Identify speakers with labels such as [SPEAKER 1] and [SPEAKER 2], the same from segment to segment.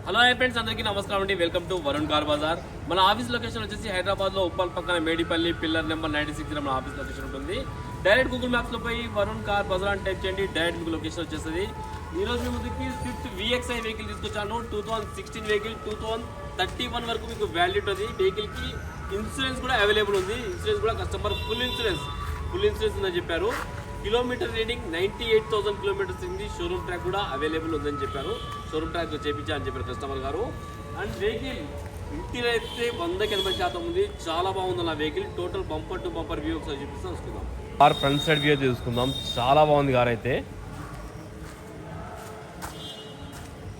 [SPEAKER 1] Hello friends, అందరికీ నమస్కారం అండి. Welcome to Varun car bazaar. మన ఆఫీస్ లొకేషన్ వచ్చేసి హైదరాబాద్లో ఉప్పల్ పక్కన మేడిపల్లి పిల్లర్ నెంబర్ 96 మన ఆఫీస్ లొకేషన్ ఉంటుంది. డైరెక్ట్ గూగుల్ మ్యాప్స్లో పోయి వరుణ్ కార్ బజార్ అని టైప్ చేయండి, డైరెక్ట్ మీకు లొకేషన్ వచ్చేస్తుంది. ఈరోజు మీ ముందుకి స్విఫ్ట్ VXi వెహికల్ తీసుకొచ్చాను. 2016 వెహికల్ 2031 వరకు మీకు వ్యాలిడిటీ ఉంది. వెహికల్కి ఇన్సూరెన్స్ కూడా అవైలబుల్ ఉంది. ఇన్సూరెన్స్ కూడా కస్టమర్ ఫుల్ ఇన్సూరెన్స్ ఉందని చెప్పారు. కిలోమీటర్ రీడింగ్ 98,000 కిలోమీటర్స్ ఉంది. షోరూమ్ ట్రాక్ కూడా అవైలబుల్ ఉందని చెప్పారు. షోరూమ్ ట్రాక్ చేయించాలని చెప్పారు కస్టమర్ గారు. అండ్ వెహికల్ ఇంటీరియర్ అయితే 100% ఉంది. చాలా బాగుంది ఆ vehicle. Total bumper to bumper view ఒకసారి చూపిస్తాం, చూసుకుందాం. కార్ ఫ్రంట్ సైడ్ వ్యూ చూసుకుందాం. చాలా బాగుంది కార్ అయితే.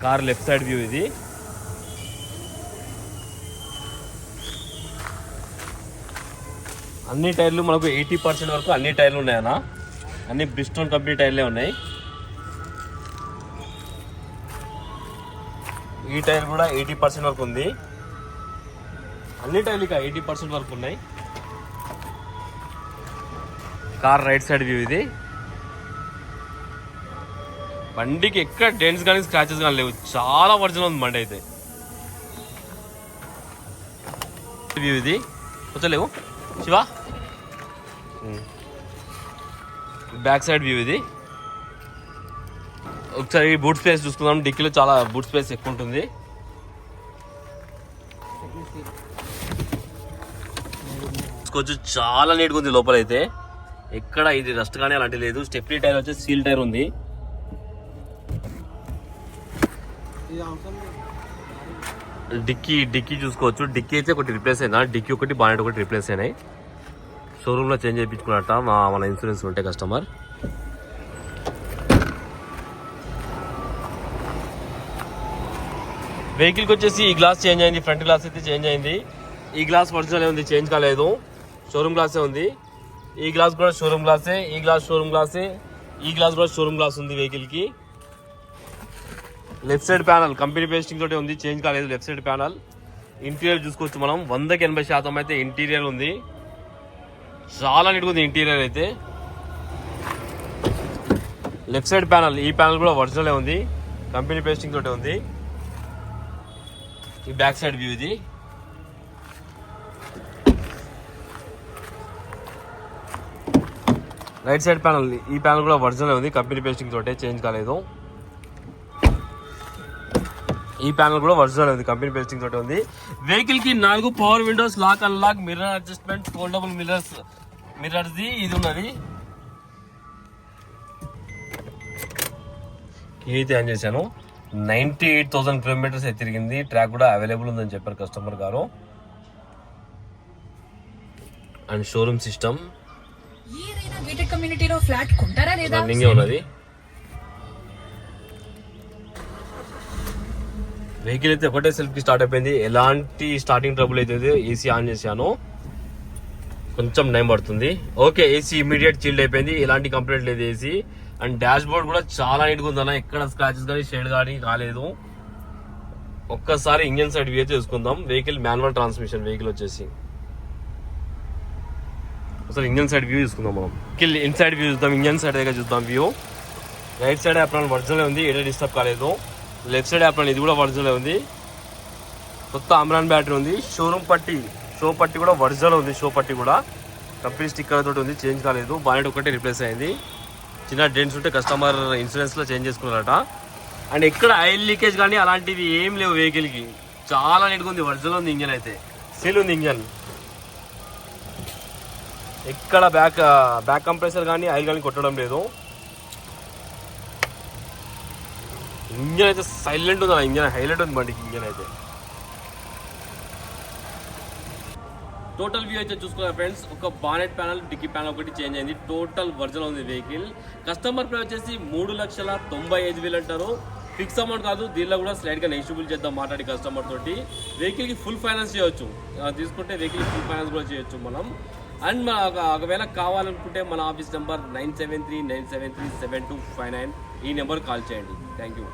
[SPEAKER 1] కార్ లెఫ్ట్ సైడ్ వ్యూ ఇది. అన్ని టైర్లు మనకు 80% వరకు అన్ని టైర్లు ఉన్నాయన్నా. అన్ని బ్రిస్టోన్ కంపెనీ టైర్లే ఉన్నాయి. ఈ టైర్ కూడా 80% వరకు ఉంది. అన్ని టైర్లు ఇక 80% వరకు ఉన్నాయి. కార్ రైట్ సైడ్ వ్యూ ఇది. బండికి ఎక్కడ డెంట్స్ కానీ స్క్రాచెస్ కానీ లేవు. చాలా ఒరిజినల్ ఉంది బండి అయితే. వ్యూ ఇది వచ్చలేవు శివా. బ్యాక్ సైడ్ వ్యూ ఇది. ఒకసారి బూట్ స్పేస్ చూసుకుందాం. డిక్కీలో చాలా బూట్ స్పేస్ ఎక్కువ ఉంటుంది. కొంచెం చాలా నీట్గా ఉంది లోపల అయితే. ఎక్కడ ఇది రస్ట్ కానీ అలాంటి లేదు. స్టెప్నీ టైర్ వచ్చి సీల్ టైర్ ఉంది. డిక్కీ చూసుకోవచ్చు. డిక్కీ అయితే ఒకటి రిప్లేస్ అయినా. డిక్కీ ఒకటి బానెట్ ఒకటి రిప్లేస్ అయినాయి. షోరూమ్ లో చేంజ్ చేయించుకున్నట్ట మన ఇన్సూరెన్స్ ఉంటే కస్టమర్. వెహికల్కి వచ్చేసి ఈ గ్లాస్ చేంజ్ అయింది. ఫ్రంట్ గ్లాస్ అయితే చేంజ్ అయింది. ఈ గ్లాస్ ఒరిజినల్ ఉంది, చేంజ్ కాలేదు. షోరూమ్ గ్లాసే ఉంది. ఈ గ్లాస్ కూడా షోరూమ్ గ్లాసే. ఈ గ్లాస్ షోరూమ్ గ్లాసే. ఈ గ్లాస్ కూడా షోరూమ్ గ్లాస్ ఉంది వెహికల్కి. Left side panel company pasting తోటి ఉంది, చేంజ్ కాలేదు. Left side panel. ఇంటీరియర్ చూసుకోవచ్చు మనం. 100% అయితే ఇంటీరియర్ ఉంది. చాలా నీట్గా ఉంది ఇంటీరియర్ అయితే. లెఫ్ట్ సైడ్ ప్యానల్, ఈ ప్యానల్ కూడా ఒరిజినలే ఉంది, కంపెనీ పేస్టింగ్ తోటే ఉంది. ఈ బ్యాక్ సైడ్ వ్యూ ఇది. రైట్ సైడ్ ప్యానల్, ఈ ప్యానల్ కూడా ఒరిజినలే ఉంది, కంపెనీ పేస్టింగ్ తోటే, చేంజ్ కాలేదు. ఈ ప్యానల్ కూడా ఒరిజినల్ ఉంది, కంపెనీ పేస్టింగ్ తోటి ఉంది. వెహికల్ కి 4 power windows, lock unlock, mirror adjustment, foldable mirrors ది ఇది ఉన్నది. అయితే ఆన్ చేశాను. 98,000 కిలోమీటర్స్ తిరిగింది. ట్రాక్ కూడా అవైలబుల్ ఉందని చెప్పారు కస్టమర్ గారు. అండ్ షోరూమ్ సిస్టమ్ రన్నింగే ఉన్నది. వెహికల్ అయితే ఒకటే సెల్ఫ్ కి స్టార్ట్ అయిపోయింది. ఎలాంటి స్టార్టింగ్ ట్రబుల్ అయితే. ఏసీ ఆన్ చేశాను, కొంచెం టైం పడుతుంది. ఓకే, ఏసీ ఇమీడియట్ చిల్డ్ అయిపోయింది. ఎలాంటి కంప్లైంట్ లేదు ఏసీ. అండ్ డాష్ బోర్డ్ కూడా చాలా నీట్గా ఉందన్న. ఎక్కడ స్క్రాచెస్ కానీ షేడ్ కానీ కాలేదు. ఒక్కసారి ఇంజన్ సైడ్ వ్యూ చూసుకుందాం. వెహికల్ మాన్యువల్ ట్రాన్స్మిషన్ వెహికల్ వచ్చేసి. అసలు ఇంజన్ సైడ్ వ్యూ చూసుకుందాం మనం. ఇన్సైడ్ వ్యూ చూద్దాం. ఇంజన్ సైడ్ దగ్గర చూద్దాం view. Right side apron original ఉంది, ఏదో డిస్టర్బ్ కాలేదు. లెఫ్ట్ సైడ్ యాప్రాన్ ఇది కూడా ఒరిజినల్ ఉంది. కొత్త అమ్రాన్ బ్యాటరీ ఉంది. షోరూమ్ పట్టి, షో పట్టి కూడా ఒరిజినల్ ఉంది. షో పట్టి కూడా కంపెనీ స్టిక్కర్ తోటి ఉంది, చేంజ్ కాలేదు. బానెట్ ఒకటి రిప్లేస్ అయింది. చిన్న డెంట్స్ ఉంటే కస్టమర్ ఇన్సూరెన్స్ లో చేంజ్ చేసుకున్నారట. అండ్ ఎక్కడ ఆయిల్ లీకేజ్ కానీ అలాంటివి ఏం లేవు వెహికల్ కి. చాలా నీట్గా ఉంది, ఒరిజినల్ ఉంది. ఇంజన్ అయితే సీల్ ఉంది ఇంజన్. ఎక్కడ బ్యాక్ కంప్రెసర్ కానీ ఆయిల్ కానీ కొట్టడం లేదు. ఇంజన్ అయితే సైలెంట్ ఉంది. ఇంజన్ హైలైట్ ఉంది బండికి. ఇంజన్ అయితే టోటల్ వ్యూ అయితే చూసుకున్నారు ఫ్రెండ్స్. ఒక బానెట్ ప్యానల్, డిక్కీ ప్యానల్ ఒకటి చేంజ్ అయింది. టోటల్ ఒరిజినల్ ఉంది వెహికల్. కస్టమర్ ప్రైస్ వచ్చేసి 3,95,000 అంటారు. ఫిక్స్ అమౌంట్ కాదు. దీనిలో కూడా స్లైడ్ గా నెగిషియబుల్ చేద్దాం మాట్లాడి కస్టమర్ తోటి. వెహికల్ కి ఫుల్ ఫైనాన్స్ చేయొచ్చు. తీసుకుంటే వెహికల్ ఫుల్ ఫైనాన్స్ కూడా చేయొచ్చు మనం. అండ్ ఒకవేళ కావాలనుకుంటే మన ఆఫీస్ నెంబర్ 973-973-7259. ఈ నెంబర్ కాల్ చేయండి. Thank you.